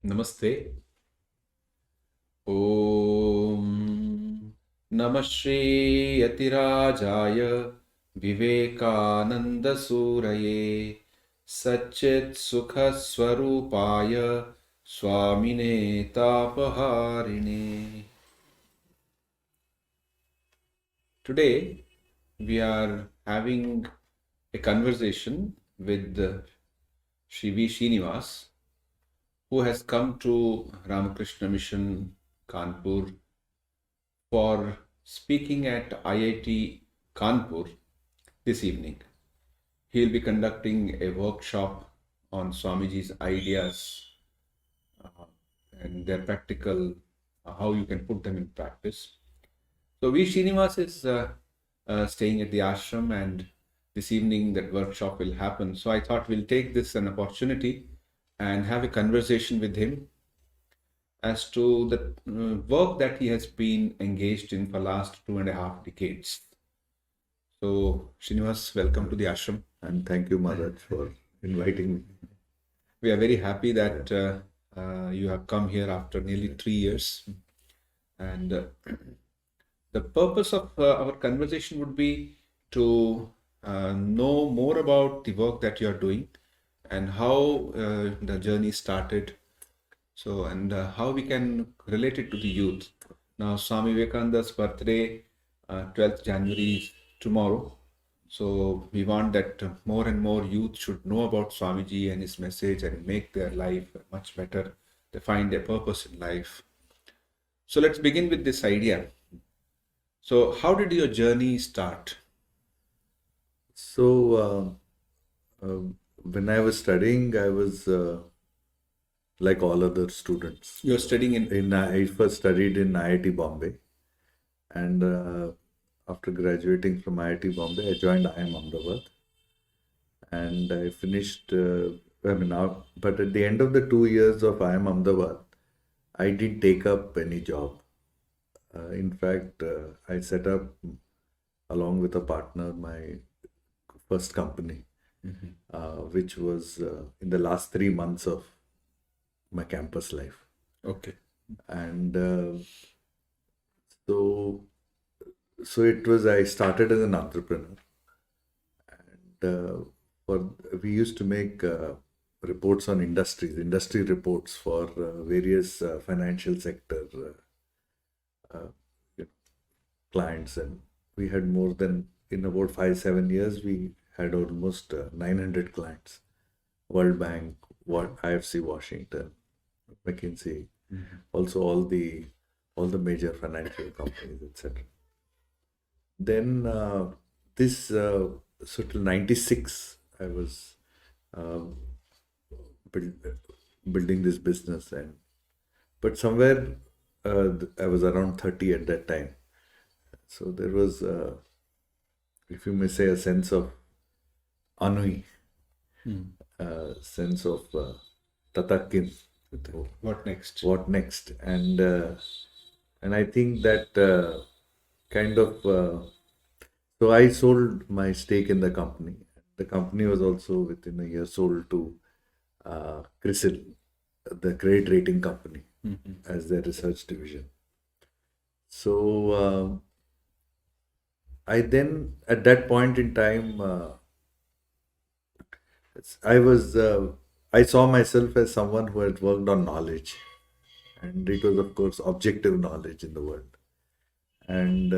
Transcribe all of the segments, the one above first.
Namaste. Om Namah Shri Yatirajaya Vivekananda Suraye Satchit Sukha Swarupaya Swamine Tapaharine. Today we are having a conversation with Sri V. Srinivas, who has come to Ramakrishna Mission Kanpur for speaking at IIT Kanpur this evening. He will be conducting a workshop on Swamiji's ideas and their practical, how you can put them in practice. So V. Srinivas is staying at the ashram, and this evening that workshop will happen. So I thought we'll take this an opportunity and have a conversation with him as to the work that he has been engaged in for last 2.5 decades. So, Srinivas, welcome to the ashram. And thank you, Maharaj, for inviting me. We are very happy that you have come here after nearly 3 years. And the purpose of our conversation would be to know more about the work that you are doing and how the journey started. So, and how we can relate it to the youth. Now, Swami Vivekananda's birthday, 12th January, is tomorrow. So, we want that more and more youth should know about Swamiji and his message and make their life much better. They find their purpose in life. So, let's begin with this idea. So, how did your journey start? So, when I was studying, I was like all other students. You're studying in I first studied in IIT Bombay, and after graduating from IIT Bombay, I joined IIM Ahmedabad, and I finished. But at the end of the 2 years of IIM Ahmedabad, I didn't take up any job. In fact, I set up, along with a partner, my first company, which was in the last 3 months of my campus life. Okay. And so it was, I started as an entrepreneur, and we used to make reports on industry reports for various financial sector clients, and we had more than, in about 5-7 years, we had almost 900 clients. World Bank, IFC Washington, McKinsey, also all the major financial companies, etc. Then this so till 96, I was building this business, but somewhere I was around 30 at that time. So there was, if you may say, a sense of ennui, sense of tatakin. What next? What next? And I think that kind of. So I sold my stake in the company. The company was also within a year sold to CRISIL, the credit rating company, as their research division. So I then, at that point in time, I saw myself as someone who had worked on knowledge, and it was, of course, objective knowledge in the world. And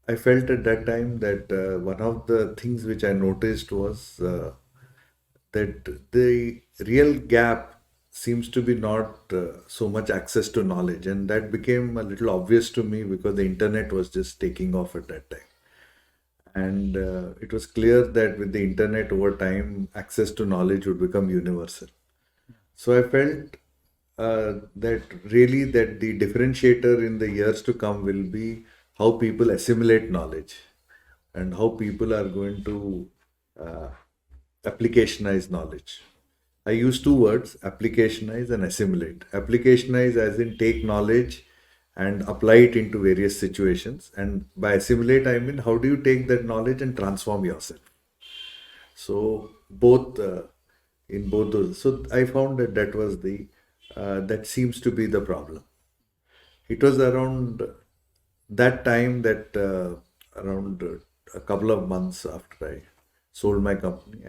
I felt at that time that one of the things which I noticed was that the real gap seems to be not so much access to knowledge, and that became a little obvious to me because the internet was just taking off at that time. And it was clear that with the internet, over time, access to knowledge would become universal. So I felt that really that the differentiator in the years to come will be how people assimilate knowledge and how people are going to applicationize knowledge. I use two words, applicationize and assimilate. Applicationize as in take knowledge and apply it into various situations. And by assimilate, I mean, how do you take that knowledge and transform yourself? So both in both those. So I found that was the that seems to be the problem. It was around that time that around a couple of months after I sold my company,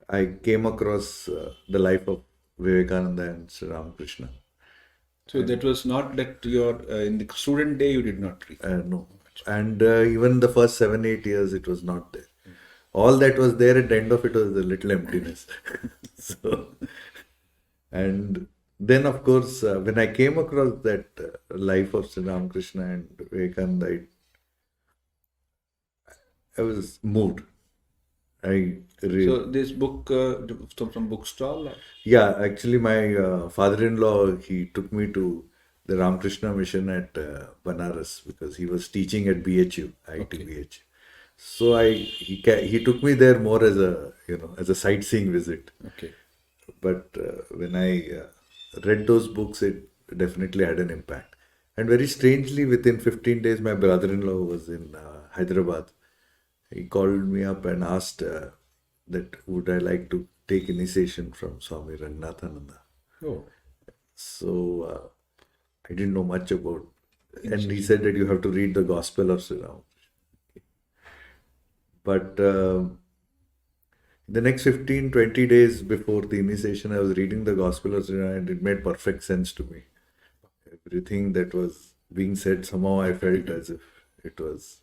I came across the life of Vivekananda and Sri Ramakrishna. So that was not that your in the student day you did not read. No. And even the first 7, 8 years, it was not there. All that was there at the end of it was a little emptiness. So, and then, of course, when I came across that life of Sri Ramakrishna and Vivekananda, I was moved. So this book from bookstall? Yeah, actually, my father-in-law, he took me to the Ramakrishna Mission at Banaras because he was teaching at BHU, IIT. So he took me there more as a sightseeing visit. Okay. But when I read those books, it definitely had an impact. And very strangely, within 15 days, my brother-in-law was in Hyderabad. He called me up and asked that would I like to take initiation from Swami Atmashraddhananda. Oh. So I didn't know much about, and he said that you have to read the Gospel of Sri Ram. But the next 15, 20 days before the initiation, I was reading the Gospel of Sri Ram and it made perfect sense to me. Everything that was being said, somehow I felt as if it was,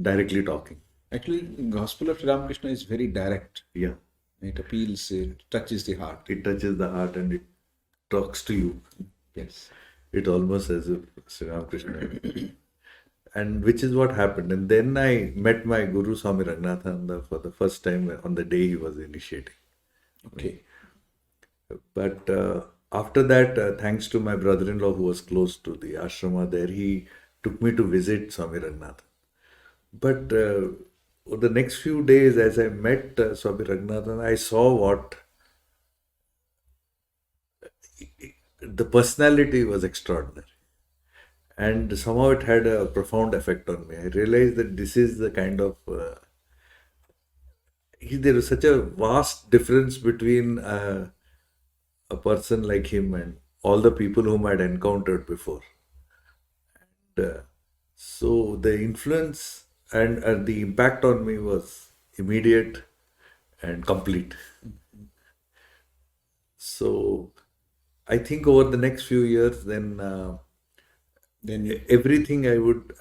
directly talking. Actually, Gospel of Ramakrishna is very direct. Yeah. It appeals, it touches the heart. It touches the heart and it talks to you. Yes. It almost as if Sri Ramakrishna. And which is what happened. And then I met my Guru Swami Raghunathananda for the first time on the day he was initiating. Okay. But after that, thanks to my brother-in-law who was close to the ashrama there, he took me to visit Swami Raghunathan. But the next few days, as I met Swami Raghunathan, I saw what the personality was extraordinary. And somehow it had a profound effect on me. I realized that this is the kind of... there is such a vast difference between a person like him and all the people whom I had encountered before. And so the influence and the impact on me was immediate and complete. So I think over the next few years, then everything I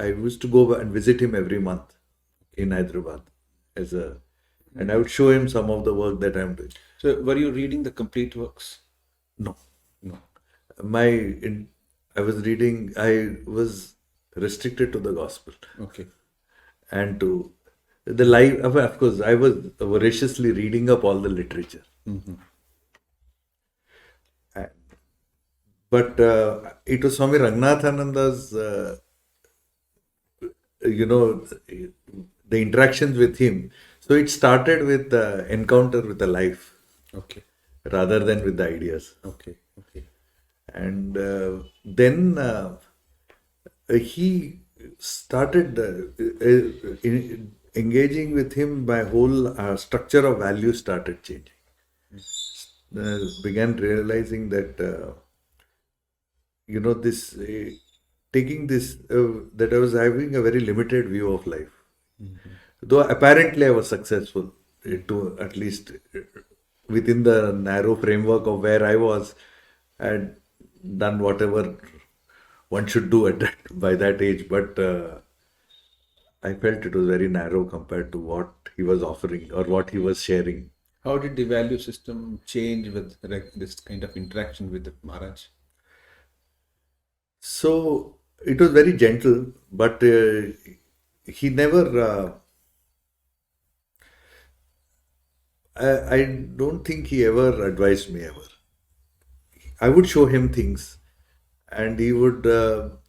used to go and visit him every month in Hyderabad and I would show him some of the work that I'm doing. So were you reading the complete works? No. No. I was restricted to the gospel. Okay. And to the life, of course, I was voraciously reading up all the literature. Mm-hmm. But it was Swami Raghunathananda's, the interactions with him. So it started with the encounter with the life. Okay. Rather than with the ideas. Okay. Okay. And then he started engaging with him, my whole structure of values started changing. Began realizing that, taking this, that I was having a very limited view of life. Mm-hmm. Though apparently I was successful, to at least within the narrow framework of where I was, I had done whatever one should do by that age, but I felt it was very narrow compared to what he was offering or what he was sharing. How did the value system change with this kind of interaction with the Maharaj? So it was very gentle, but he never... I don't think he ever advised me ever. I would show him things and he would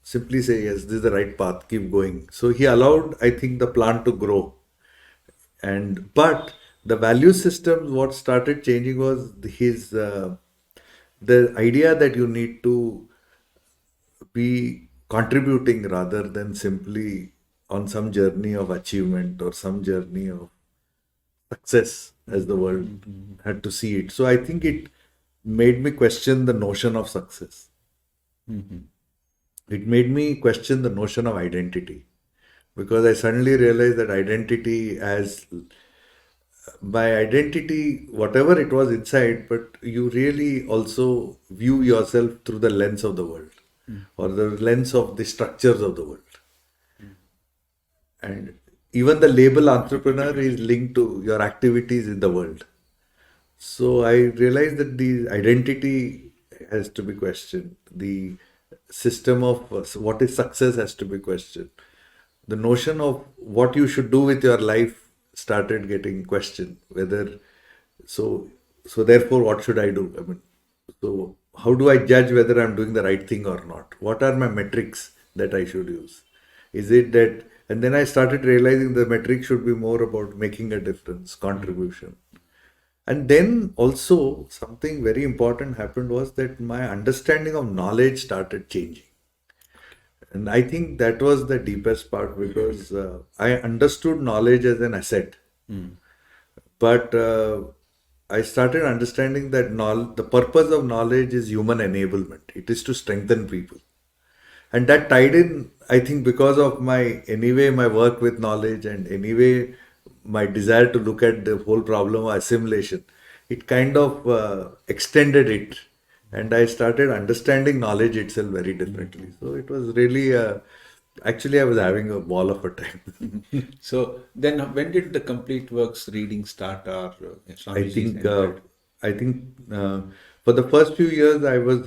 simply say, yes, this is the right path, keep going. So he allowed, I think, the plant to grow. But the value system, what started changing was the idea that you need to be contributing rather than simply on some journey of achievement or some journey of success. as the world had to see it. So I think it made me question the notion of success. It made me question the notion of identity, because I suddenly realized that identity as by identity, whatever it was inside, but you really also view yourself through the lens of the world or the lens of the structures of the world. And even the label entrepreneur is linked to your activities in the world. So I realized that the identity has to be questioned. The system of what is success has to be questioned. The notion of what you should do with your life started getting questioned. So therefore, what should I do? I mean, so how do I judge whether I'm doing the right thing or not? What are my metrics that I should use? Is it that? And then I started realizing the metric should be more about making a difference, contribution. And then also something very important happened was that my understanding of knowledge started changing. And I think that was the deepest part, because I understood knowledge as an asset. But I started understanding that the purpose of knowledge is human enablement. It is to strengthen people. And that tied in, I think, because of my work with knowledge, and anyway my desire to look at the whole problem of assimilation, it kind of extended it. And I started understanding knowledge itself very differently. So it was really, actually I was having a ball of a time. So then when did the complete works reading start, or I Swamiji's think encouragement? for the first few years I was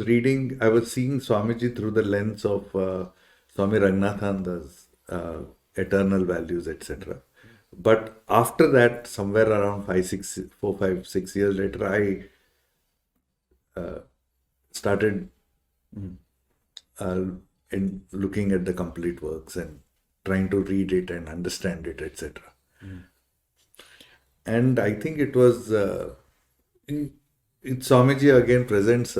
seeing Swamiji through the lens of Swami Ranghnathananda's eternal values, etc. But after that, somewhere around 5, 6 years later, I started in looking at the complete works and trying to read it and understand it, etc. And I think it was Swamiji again presents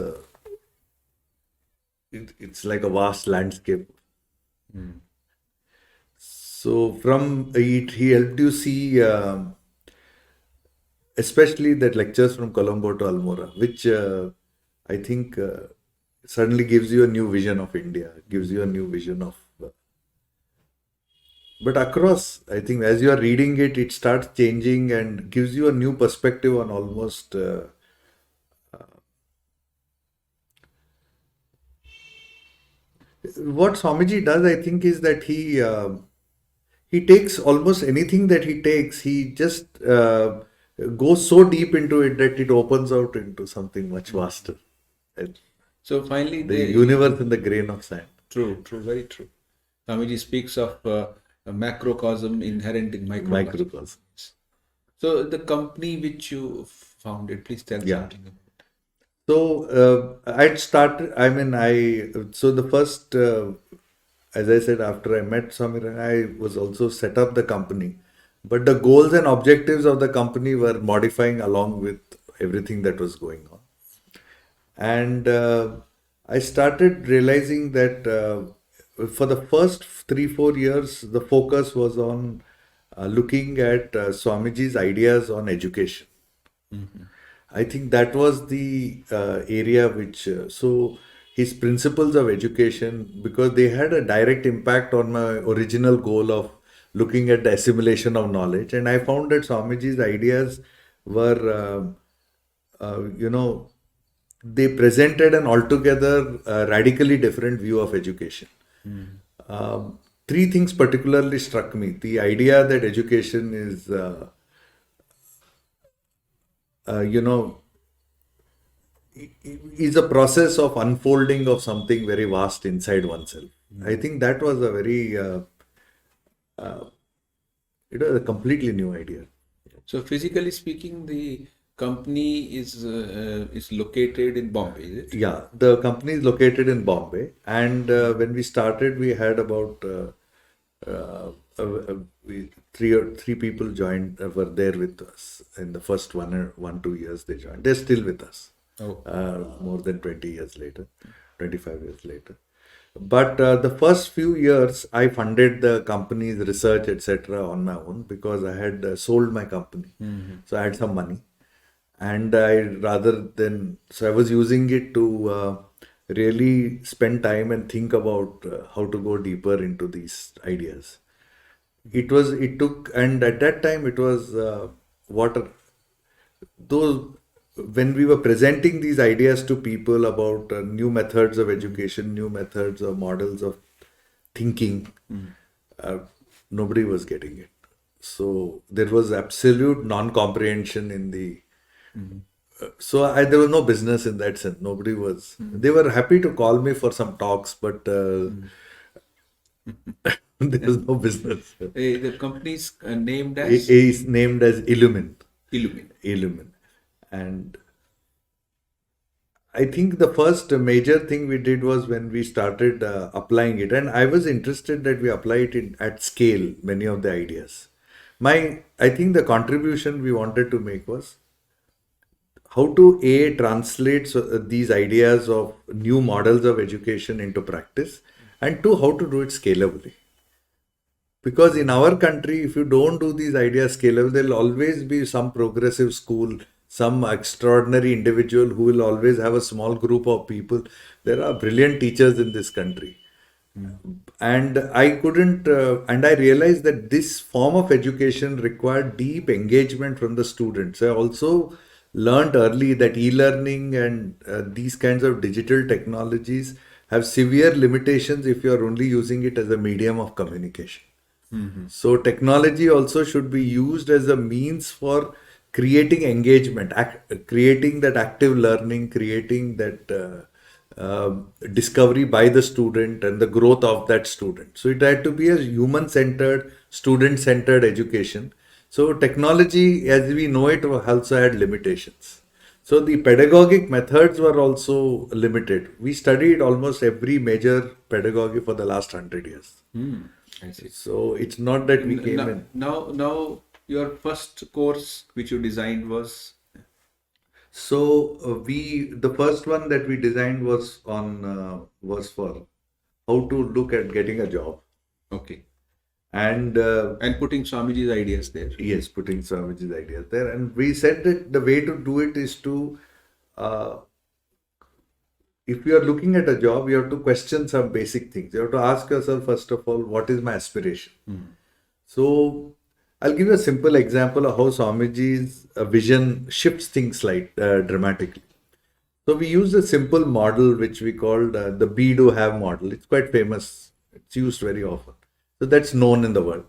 it's like a vast landscape. So from it, he helped you see, especially that lectures from Colombo to Almora, which I think suddenly gives you a new vision of India, gives you a new vision of. But across, I think as you are reading it, it starts changing and gives you a new perspective on almost. What Swamiji does, I think, is that he takes almost anything that he takes. He just goes so deep into it that it opens out into something much vaster. And So finally, the universe in the grain of sand. True, very true. Swamiji speaks of a macrocosm inherent in microcosm. Microcosm. So the company which you founded, please tell something about it. So I'd started. So the first, as I said, after I met Swami, I was also set up the company, but the goals and objectives of the company were modifying along with everything that was going on. And I started realizing that for the first 3-4 years, the focus was on looking at Swamiji's ideas on education. I think that was the area which, so his principles of education, because they had a direct impact on my original goal of looking at the assimilation of knowledge. And I found that Swamiji's ideas were, they presented an altogether radically different view of education. Three things particularly struck me. The idea that education is, is a process of unfolding of something very vast inside oneself. I think that was a very, it was a completely new idea. So physically speaking, the company is located in Bombay, is it? Yeah, the company is located in Bombay, and when we started, we had about three people joined, were there with us in the first 2 years they joined. They're still with us. More than 20 years later, 25 years later. But the first few years, I funded the company's research, etc., on my own because I had sold my company. So I had some money. And so I was using it to really spend time and think about how to go deeper into these ideas. And at that time, it was what those when we were presenting these ideas to people about new methods of education, new methods of models of thinking, uh, nobody was getting it. So there was absolute non-comprehension in the. There was no business in that sense. Nobody was. They were happy to call me for some talks, but there was no business. The company is named as Is named as Illumine. Illumine. Illumine. And I think the first major thing we did was when we started applying it, and I was interested that we apply it at scale, many of the ideas. I think the contribution we wanted to make was how to translate these ideas of new models of education into practice, and two, how to do it scalably. Because in our country, if you don't do these ideas scalable, there'll always be some progressive school, some extraordinary individual who will always have a small group of people. There are brilliant teachers in this country. And I realized that this form of education required deep engagement from the students. I also learned early that e-learning and these kinds of digital technologies have severe limitations if you are only using it as a medium of communication. So technology also should be used as a means for creating engagement, creating that active learning, creating that discovery by the student and the growth of that student. So it had to be a human-centered, student-centered education. So technology, as we know it, also had limitations. So the pedagogic methods were also limited. We studied almost every major pedagogy for the last 100 years. I see. So it's not that we came in. Now, your first course which you designed was. So the first one that we designed was for how to look at getting a job. Okay. And putting Swamiji's ideas there. Yes, putting Swamiji's ideas there. And we said that the way to do it is to, if you are looking at a job, you have to question some basic things. You have to ask yourself, first of all, what is my aspiration? So I'll give you a simple example of how Swamiji's vision shifts things dramatically. So we used a simple model which we called the be, do, have model. It's quite famous. It's used very often. So that's known in the world.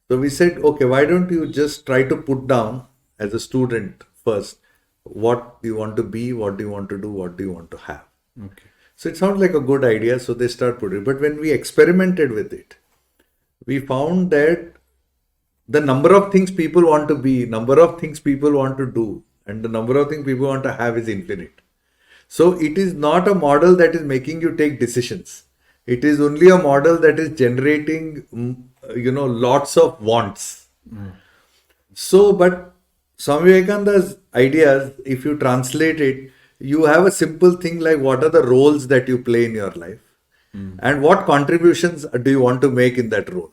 So we said, okay, why don't you just try to put down as a student first, what you want to be, what do you want to do, what do you want to have. Okay. So it sounds like a good idea. So they start putting it. But when we experimented with it, we found that the number of things people want to be, number of things people want to do, and the number of things people want to have is infinite. So it is not a model that is making you take decisions. It is only a model that is generating, lots of wants. So, but Swami Vivekananda's ideas, if you translate it, you have a simple thing like what are the roles that you play in your life and what contributions do you want to make in that role.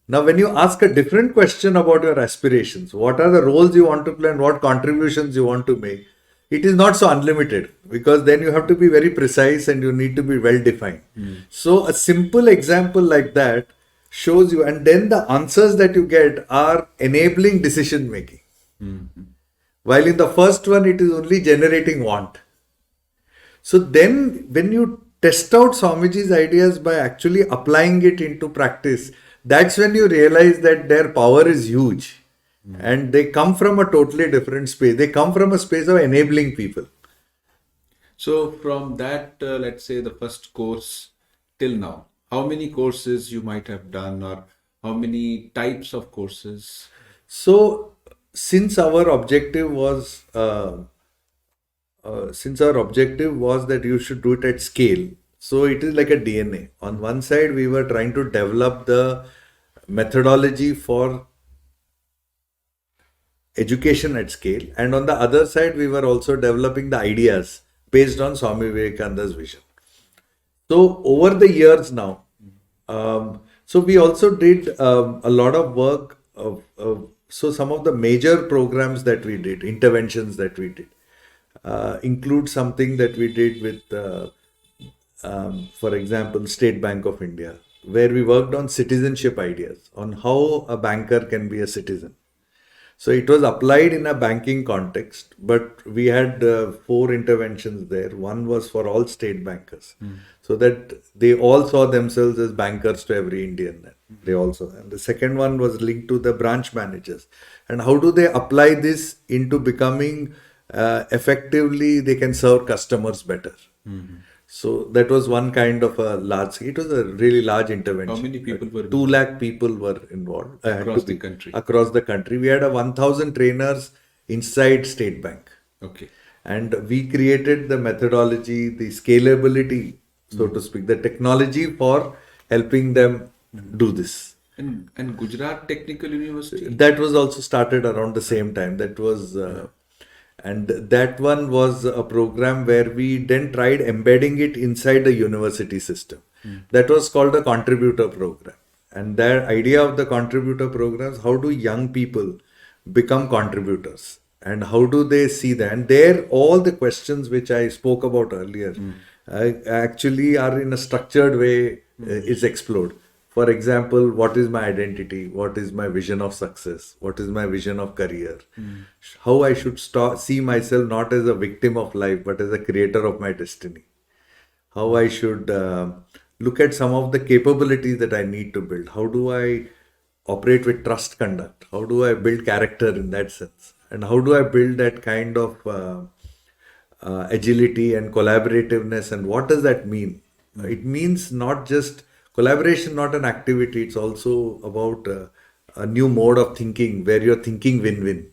Now, when you ask a different question about your aspirations, what are the roles you want to play and what contributions you want to make, it is not so unlimited because then you have to be very precise and you need to be well defined. So a simple example like that shows you, and then the answers that you get are enabling decision making. While in the first one, it is only generating want. So then when you test out Swamiji's ideas by actually applying it into practice, that's when you realize that their power is huge. And they come from a totally different space. They come from a space of enabling people. So from that, let's say the first course till now, how many courses you might have done or how many types of courses? So since our objective was that you should do it at scale, so it is like a DNA. On one side, we were trying to develop the methodology for education at scale, and on the other side we were also developing the ideas based on Swami Vivekananda's vision. So over the years now, so we also did a lot of work so some of the major programs that we did, interventions that we did, include something that we did with, for example, State Bank of India, where we worked on citizenship ideas, on how a banker can be a citizen. So it was applied in a banking context, but we had four interventions there. One was for all state bankers, so that they all saw themselves as bankers to every Indian. They also, and the second one was linked to the branch managers, and how do they apply this into becoming effectively they can serve customers better. So that was one kind of a large. It was a really large intervention. How many people were 2 lakh people were involved across the country? Across the country, we had a 1,000 trainers inside State Bank, Okay. and we created the methodology, the scalability, so to speak, the technology for helping them do this. And Gujarat Technical University? That was also started around the same time. That was, and that one was a program where we then tried embedding it inside the university system. That was called a contributor program. And the idea of the contributor programs, how do young people become contributors? And how do they see that? And there, all the questions which I spoke about earlier actually are in a structured way is explored. For example, what is my identity? What is my vision of success? What is my vision of career? How I should see myself not as a victim of life, but as a creator of my destiny. How I should look at some of the capabilities that I need to build. How do I operate with trust conduct? How do I build character in that sense? And how do I build that kind of agility and collaborativeness? And what does that mean? It means not just collaboration, not an activity. It's also about a new mode of thinking where you're thinking win-win.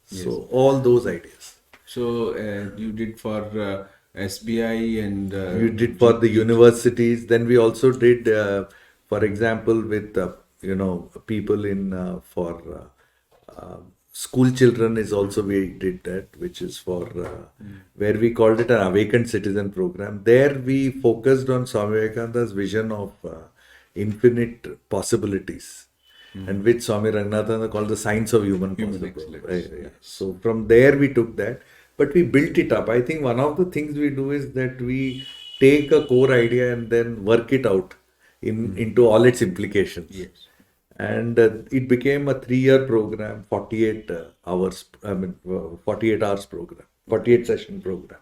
Yes. So all those ideas. So you did for SBI and We did for the universities. Then we also did, for example, with people in for school children is also we did that, which is for where we called it an awakened citizen program. There we focused on Swami Vivekananda's vision of infinite possibilities, and which Swami Ranganathan called the science of human possibility. excellence. So from there we took that, but we built it up. I think one of the things we do is that we take a core idea and then work it out into all its implications. Yes. And it became a 3-year program, 48 hours, 48 hours program, 48 session program.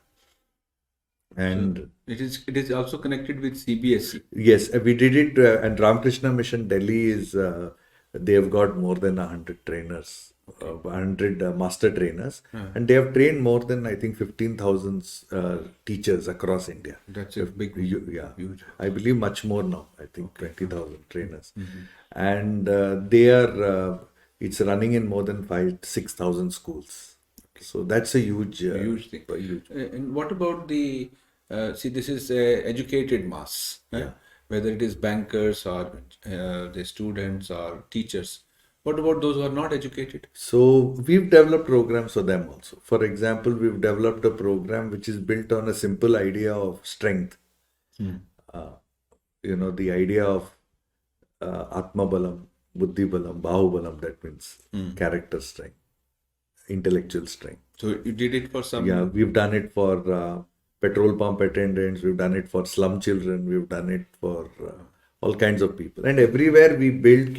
And it is also connected with CBSE. yes, we did it, and Ramakrishna Mission Delhi is, they have got more than 100 trainers, 100 master trainers, and they have trained more than, I think, 15,000 teachers across India. That's a big, huge. I believe much more now. I think 20,000 trainers, and they are. It's running in more than 6,000 schools. So that's a huge Huge thing. Huge. And what about the see? This is educated mass. Whether it is bankers or the students or teachers. What about those who are not educated? So we've developed programs for them also. For example, we've developed a program which is built on a simple idea of strength. The idea of Atmabalam, Buddhibalam, Bahubalam, that means character strength, intellectual strength. So you did it for some. Yeah, we've done it for petrol pump attendants, we've done it for slum children, we've done it for all kinds of people. And everywhere we build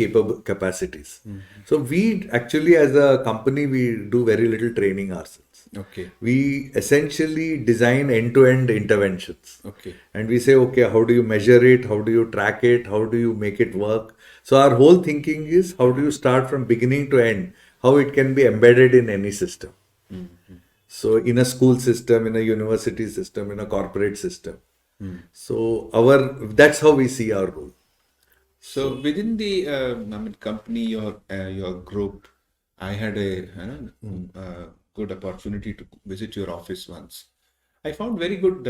capacities. So we actually, as a company, we do very little training ourselves. Okay. We essentially design end-to-end interventions. Okay. And we say, okay, how do you measure it? How do you track it? How do you make it work? So our whole thinking is, how do you start from beginning to end? How it can be embedded in any system. So in a school system, in a university system, in a corporate system. So that's how we see our role. So within the company or your group, I had a good opportunity to visit your office once. I found very good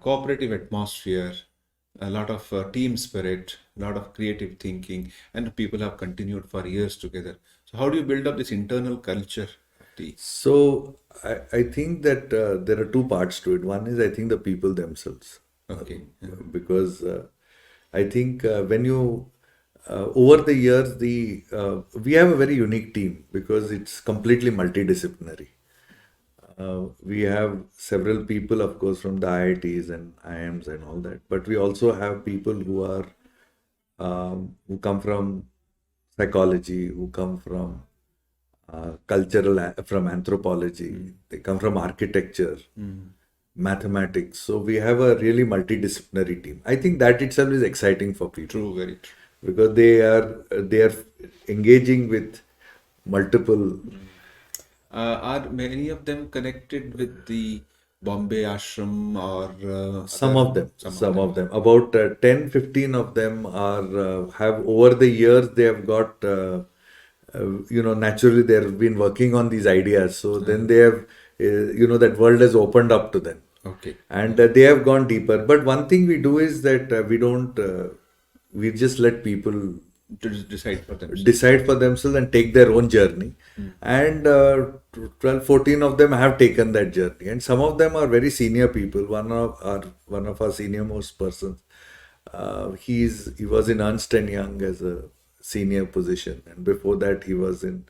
cooperative atmosphere, a lot of team spirit, a lot of creative thinking, and people have continued for years together. So how do you build up this internal culture? So I think that there are two parts to it. One is, I think, the people themselves. Okay. Because I think when you over the years we have a very unique team because it's completely multidisciplinary. We have several people, of course, from the IITs and IIMs and all that, but we also have people who are who come from psychology, who come from from anthropology, they come from architecture, mathematics. So we have a really multidisciplinary team. I think that itself is exciting for people. True, very true. Because they are engaging with multiple. Are many of them connected with the Bombay ashram or Some other? of them, Some some of of them, about 10, 15 of them are have over the years they have got naturally they have been working on these ideas. So then they have that world has opened up to them, Okay. and they have gone deeper. But one thing we do is that we don't we just let people To decide for themselves. decide for themselves and take their own journey. And 12, 14 of them have taken that journey. And some of them are very senior people. One of our senior most persons, he was in Ernst and Young as a senior position. And before that, he was in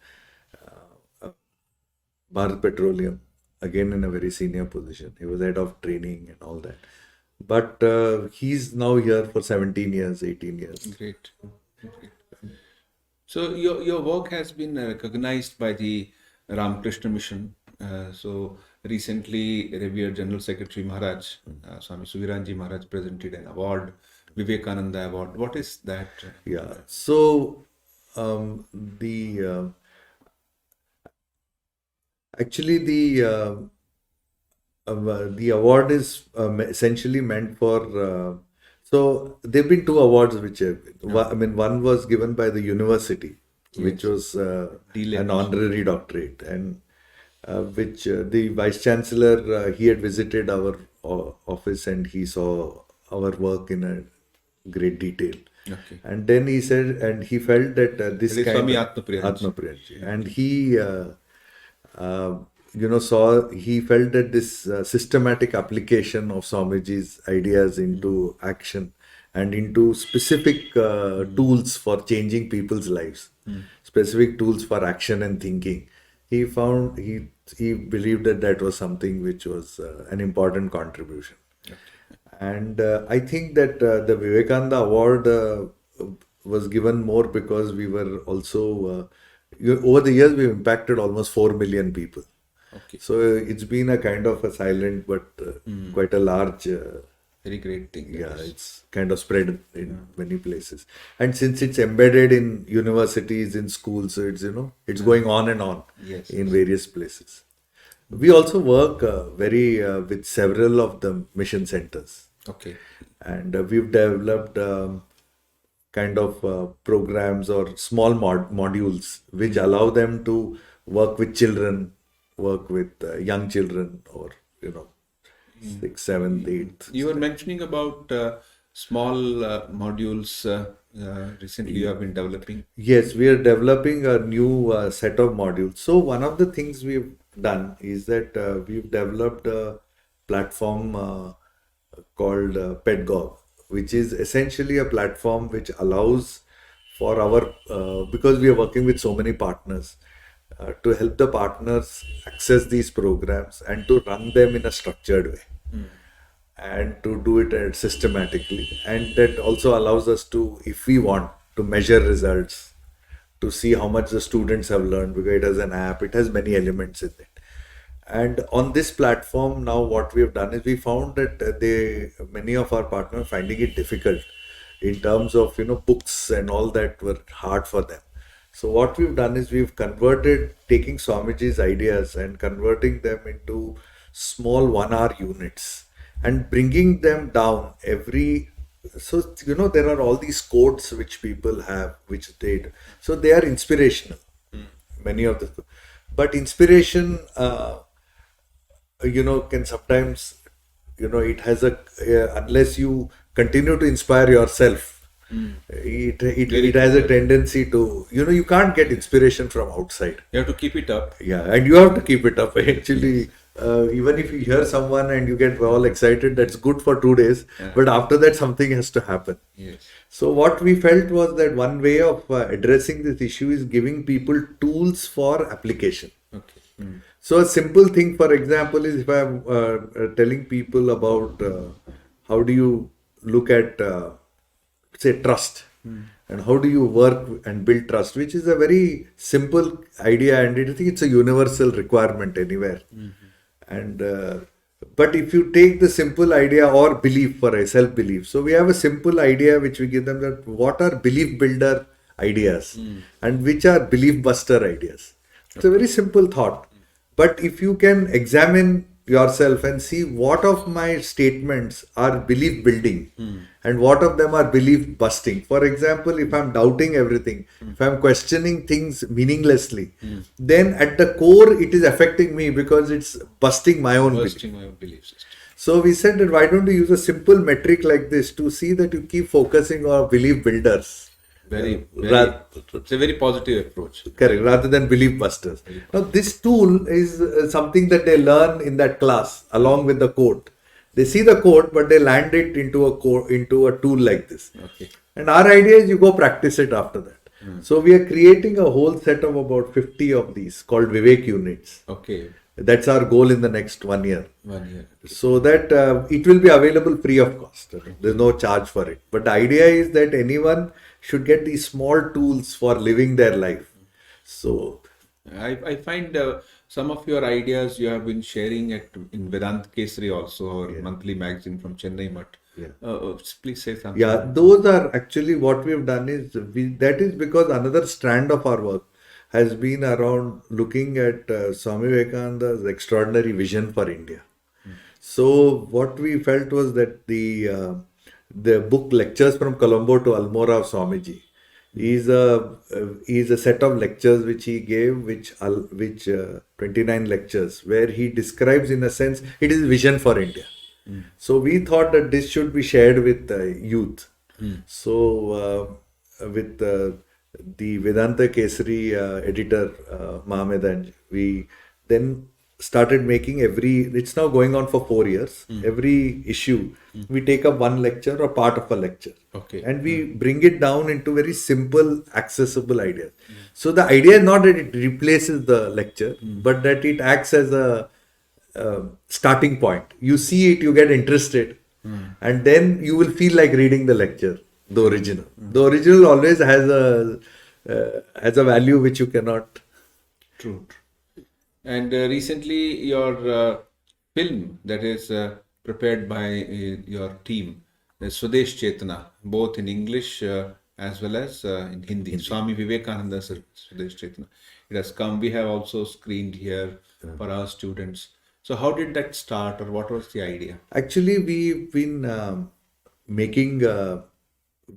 Bharat Petroleum, again in a very senior position. He was head of training and all that. But he's now here for 17 years, 18 years. Great. Great. So your work has been recognized by the Ramakrishna Mission. So recently, revered General Secretary Maharaj, Swami Suviranji Maharaj, presented an award, Vivekananda Award. What is that? Yeah. So actually the award is essentially meant for. So there've been two awards which have been. One was given by the university, which was an honorary doctorate, and which the vice chancellor he had visited our office and he saw our work in a great detail. Okay. And then he said, and he felt that this It is kind Swami of Atmashraddhananda. and he he felt that this systematic application of Swamiji's ideas into action and into specific tools for changing people's lives, specific tools for action and thinking. He found he believed that that was something which was an important contribution. And I think that the Vivekananda Award was given more because we were also, over the years, we've impacted almost 4 million people. Okay. So it's been a kind of a silent but quite a large. Very great thing. Yeah, it's kind of spread in many places. And since it's embedded in universities, in schools, so it's going on and on in various places. We also work with several of the mission centers. Okay. And we've developed kind of programs or small modules which allow them to work with children, work with young children, or 6th, 7th, 8th. You were mentioning about small modules recently you have been developing. Yes, we are developing a new set of modules. So one of the things we've done is that we've developed a platform called Pedgog, which is essentially a platform which allows for our, because we are working with so many partners, to help the partners access these programs and to run them in a structured way and to do it systematically. And that also allows us to, if we want, to measure results, to see how much the students have learned, because it has an app, it has many elements in it. And on this platform now, what we have done is we found that many of our partners are finding it difficult in terms of books and all that were hard for them. So what we've done is we've converted, taking Swamiji's ideas and converting them into small 1-hour units and bringing them down so there are all these quotes which people have, which so they are inspirational, many of the, but inspiration can sometimes, it has unless you continue to inspire yourself, it has a tendency to, you can't get inspiration from outside. You have to keep it up. Yeah, and you have to keep it up. Actually, even if you hear someone and you get all excited, that's good for 2 days. Yeah. But after that, something has to happen. Yes. So what we felt was that one way of addressing this issue is giving people tools for application. Okay. Mm. So a simple thing, for example, is if I'm telling people about how do you look at, say, trust, and how do you work and build trust, which is a very simple idea, and I think it's a universal requirement anywhere. And but if you take the simple idea or belief for a self-belief, so we have a simple idea which we give them, that what are belief builder ideas and which are belief buster ideas. It's a very simple thought. But if you can examine yourself and see what of my statements are belief building and what of them are belief busting. For example, if I'm doubting everything, if I'm questioning things meaninglessly, then at the core it is affecting me because it's busting my own belief. Bursting my belief system. So we said that why don't you use a simple metric like this to see that you keep focusing on belief builders. It's a very positive approach. Correct, rather than belief busters. Now, this tool is something that they learn in that class along with the code. They see the code, but they land it into a tool like this. Okay. And our idea is you go practice it after that. So we are creating a whole set of about 50 of these called Vivek units. Okay. That's our goal in the next 1 year. 1 year. So that it will be available free of cost. There's no charge for it. But the idea is that anyone should get these small tools for living their life. So I find some of your ideas you have been sharing in Vedanta Kesari also, our monthly magazine from Chennai Mutt. Please say something. yeah, those are actually what we've done is, that is because another strand of our work has been around looking at Swami Vivekananda's extraordinary vision for India. So what we felt was that the book Lectures from Colombo to Almora of Swamiji is a set of lectures which he gave, which 29 lectures, where he describes, in a sense, it is vision for India. So we thought that this should be shared with youth. So with the Vedanta Kesari editor Mahamedan, we then started making it's now going on for 4 years. Every issue, we take up one lecture or part of a lecture. Okay. And we bring it down into very simple, accessible ideas. So the idea is not that it replaces the lecture, but that it acts as a starting point. You see it, you get interested, and then you will feel like reading the lecture, the original. The original always has a value which you cannot. True. And recently, your film that is prepared by your team, Swadesh Chetana, both in English as well as in Hindi. Swami Vivekananda Swadesh Chetana. It has come. We have also screened here for our students. So how did that start, or what was the idea? Actually, we've been making.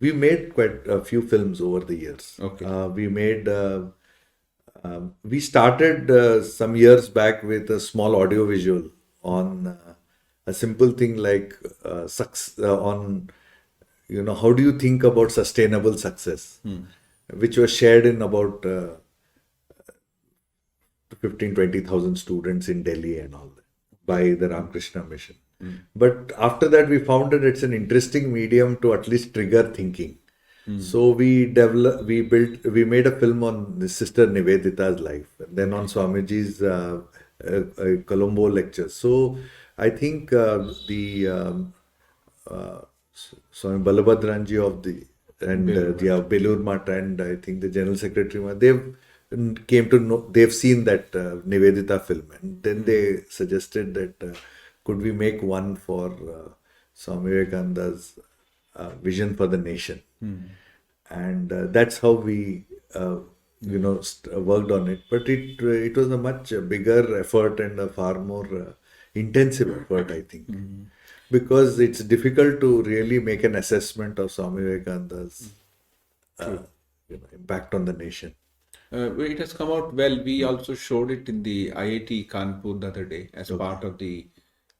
We made quite a few films over the years. Okay. We started some years back with a small audio visual on a simple thing like on, how do you think about sustainable success, which was shared in about 15,000-20,000 students in Delhi and all that by the Ramakrishna Mission. But after that, we found that it's an interesting medium to at least trigger thinking. So we made a film on the Sister Nivedita's life, then on Swamiji's Colombo lectures. So I think the Swami Balabhadranji of the Belur Math, and I think the General Secretary, they've seen that Nivedita film, and then they suggested that could we make one for Swami Vivekananda's vision for the nation. And that's how we worked on it. But it was a much bigger effort and a far more intensive effort, I think, because it's difficult to really make an assessment of Swami Vivekananda's impact on the nation. It has come out well. We also showed it in the IIT Kanpur the other day as part of the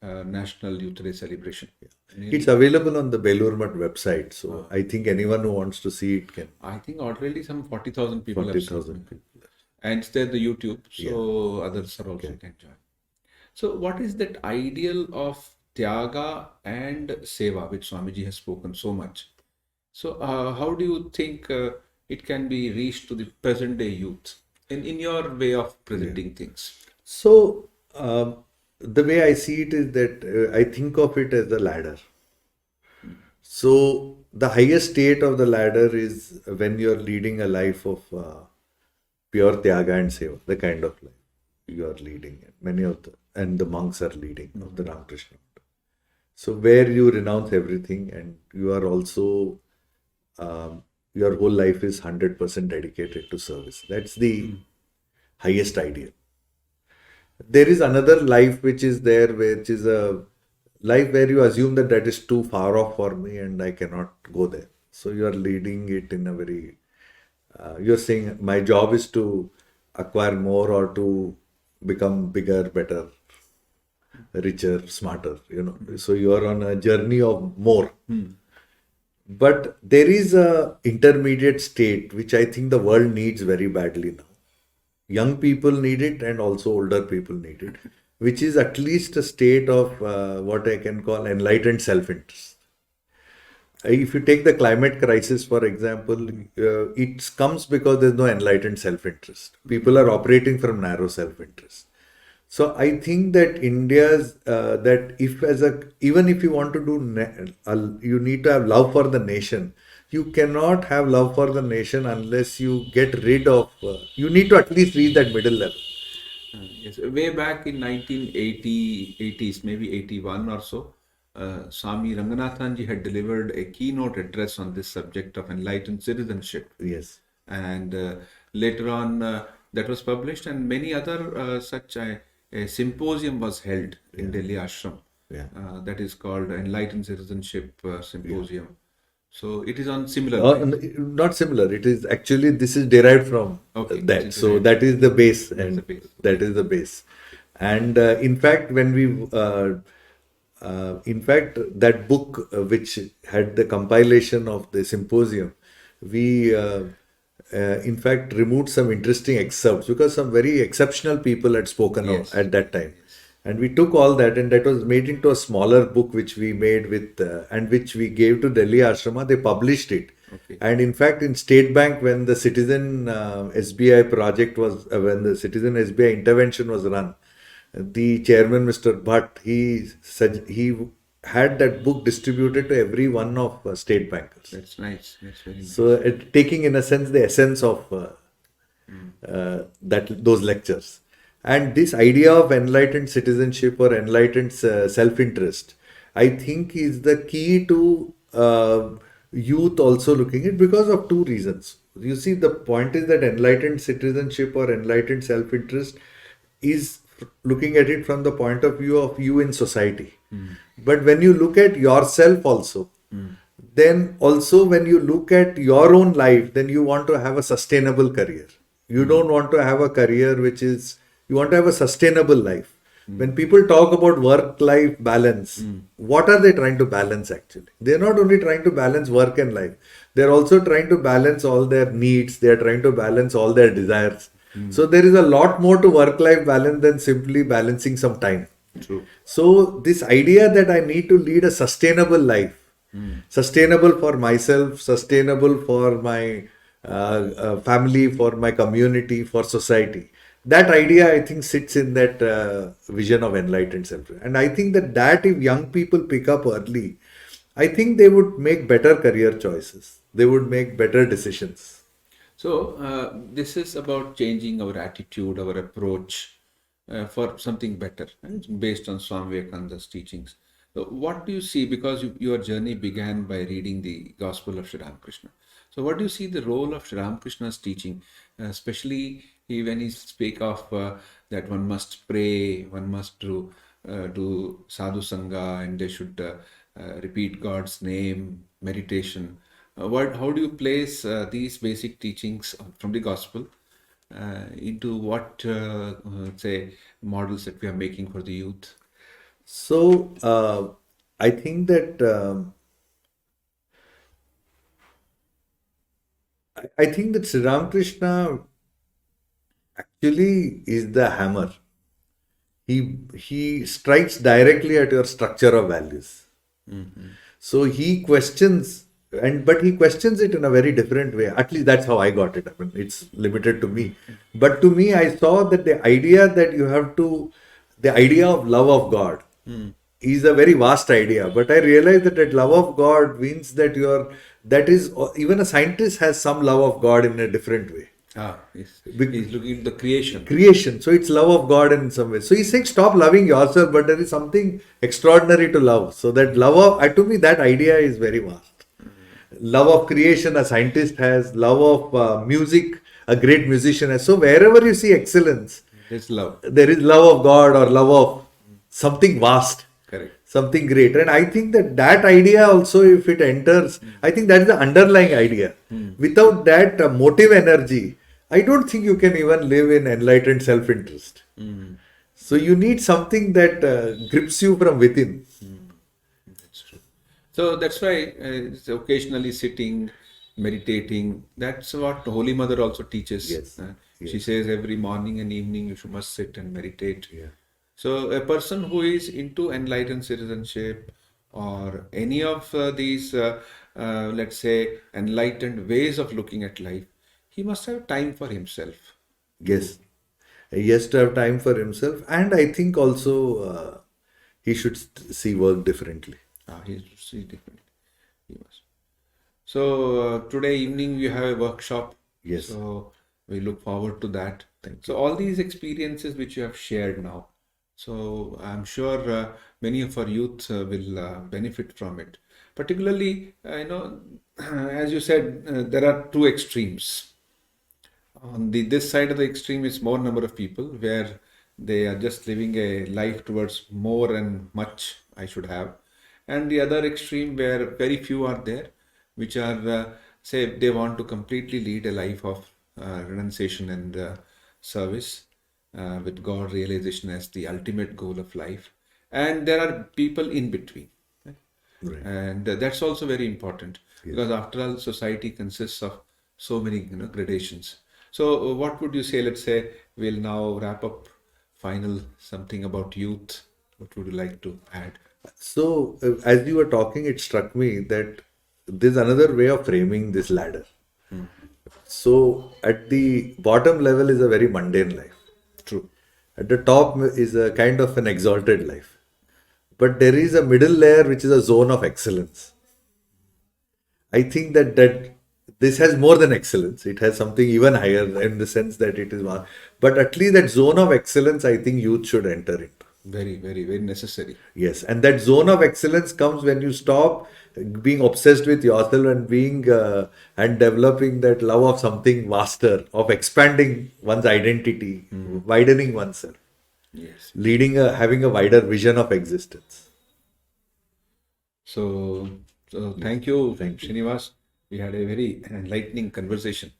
National Youth Day celebration. It's available on the Belur Math website, so I think anyone who wants to see it can. I think already some 40,000 people 40,000 people. And it's there on the YouTube, so others are also can join. So, what is that ideal of Tyaga and Seva, which Swamiji has spoken so much? So, how do you think it can be reached to the present day youth in your way of Yeah. presenting things? So, the way I see it is that I think of it as a ladder. So, the highest state of the ladder is when you're leading a life of pure Tyaga and Seva, the kind of life you are leading. Many of and the monks are leading of the Ramakrishna. So, where you renounce everything and you are also, your whole life is 100% dedicated to service. That's the highest ideal. There is another life which is there, which is a life where you assume that that is too far off for me and I cannot go there. So you are leading it in a very, you're saying my job is to acquire more or to become bigger, better, richer, smarter, So you are on a journey of more. But there is a intermediate state which I think the world needs very badly now. Young people need it and also older people need it, which is at least a state of what I can call enlightened self-interest. If you take the climate crisis, for example, it comes because there's no enlightened self-interest. People are operating from narrow self-interest. So I think that India's that if as a even if you want to do you need to have love for the nation. You cannot have love for the nation unless you get rid of. You need to at least reach that middle level. Yes, way back in 1980, 80s, maybe 81 or so, Swami Ranganathan ji had delivered a keynote address on this subject of enlightened citizenship. Yes. And later on, that was published, and many other such a symposium was held in Delhi Ashram. Yeah. That is called Enlightened Citizenship Symposium. So it is on similar Uh, lines. Not similar. It is actually this is derived from Okay, that. this is So derived that is the base, That's the and base. that is the base. And in fact, that book which had the compilation of the symposium, we in fact removed some interesting excerpts because some very exceptional people had spoken Yes. at that time. And we took all that, and that was made into a smaller book, which we made with, and which we gave to Delhi Ashrama. They published it. Okay. And in fact, in State Bank, when the Citizen SBI project was, when the Citizen SBI intervention was run, the chairman, Mr. Bhatt, he had that book distributed to every one of state bankers. That's nice. That's very nice. So, taking in a sense the essence of those lectures. And this idea of enlightened citizenship or enlightened self-interest, I think, is the key to youth also looking at, because of two reasons. You see, the point is that enlightened citizenship or enlightened self-interest is looking at it from the point of view of you in society. But when you look at yourself also, then also when you look at your own life, then you want to have a sustainable career. You don't want to have a career which is, you want to have a sustainable life. When people talk about work-life balance, what are they trying to balance actually? They're not only trying to balance work and life, they're also trying to balance all their needs, they're trying to balance all their desires. So there is a lot more to work-life balance than simply balancing some time. True. So this idea that I need to lead a sustainable life, sustainable for myself, sustainable for my family, for my community, for society. That idea, I think, sits in that vision of enlightened self. And I think that if young people pick up early, I think they would make better career choices. They would make better decisions. So, this is about changing our attitude, our approach for something better, and it's based on Swami Vivekananda's teachings. So what do you see? Because your journey began by reading the Gospel of Sri Ramakrishna. So, what do you see the role of Sri Ramakrishna's teaching, especially when he speak of that one must pray, one must do sadhu sangha, and they should repeat God's name, meditation. How do you place these basic teachings from the gospel into what, say, models that we are making for the youth? So I think that I think that Sri Ramakrishna actually is the hammer. he strikes directly at your structure of values. So he questions, but he questions it in a very different way. At least that's how I got it. I mean, it's limited to me. But to me, I saw that the idea that you have to, the idea of love of God is a very vast idea. But I realized that love of God means that that is, even a scientist has some love of God in a different way. He's looking at the creation. Creation. So it's love of God in some way. So he's saying stop loving yourself, but there is something extraordinary to love. So that love of, to me, that idea is very vast. Love of creation, a scientist has. Love of music, a great musician has. So wherever you see excellence, There's love. there is love of God or love of something vast. Correct. Something great. And I think that idea also, if it enters, I think that is the underlying idea. Without that motive energy, I don't think you can even live in enlightened self-interest. So you need something that grips you from within. That's true. So that's why occasionally sitting, meditating, that's what Holy Mother also teaches. Yes. She says every morning and evening you must sit and meditate. Yeah. So a person who is into enlightened citizenship or any of these, let's say, enlightened ways of looking at life, he must have time for himself. Yes. He has to have time for himself. And I think also he should see work differently. He should see differently. He must. So today evening we have a workshop. Yes. So we look forward to that. Thank So all these experiences which you have shared now, so I'm sure many of our youth will benefit from it. Particularly, as you said, there are two extremes. On this side of the extreme is more number of people where they are just living a life towards more and much I should have, and the other extreme where very few are there, which are say they want to completely lead a life of renunciation and service with God realization as the ultimate goal of life, and there are people in between. Right. And that's also very important because after all society consists of so many gradations. So what would you say? Let's say we'll now wrap up final something about youth. What would you like to add? So as you were talking, it struck me that there's another way of framing this ladder. So at the bottom level is a very mundane life. True. At the top is a kind of an exalted life. But there is a middle layer which is a zone of excellence. I think that this has more than excellence. It has something even higher in the sense that it is one. But at least that zone of excellence, I think youth should enter into. Very, very, very necessary. Yes, and that zone of excellence comes when you stop being obsessed with yourself and being and developing that love of something vaster, of expanding one's identity, widening oneself, Yes. having a wider vision of existence. So thank you, Srinivas. We had a very enlightening conversation.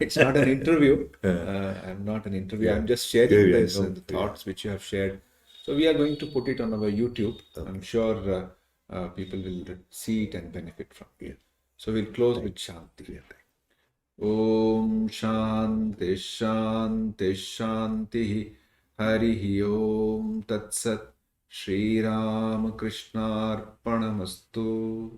It's not an interview. I'm not an interview. I'm just sharing the thoughts which you have shared. So we are going to put it on our YouTube. I'm sure people will see it and benefit from it. So we'll close with Shanti. Om Shanti Shanti Shanti Harihi Om Tat Sat Shri Ramakrishna Arpanamastu.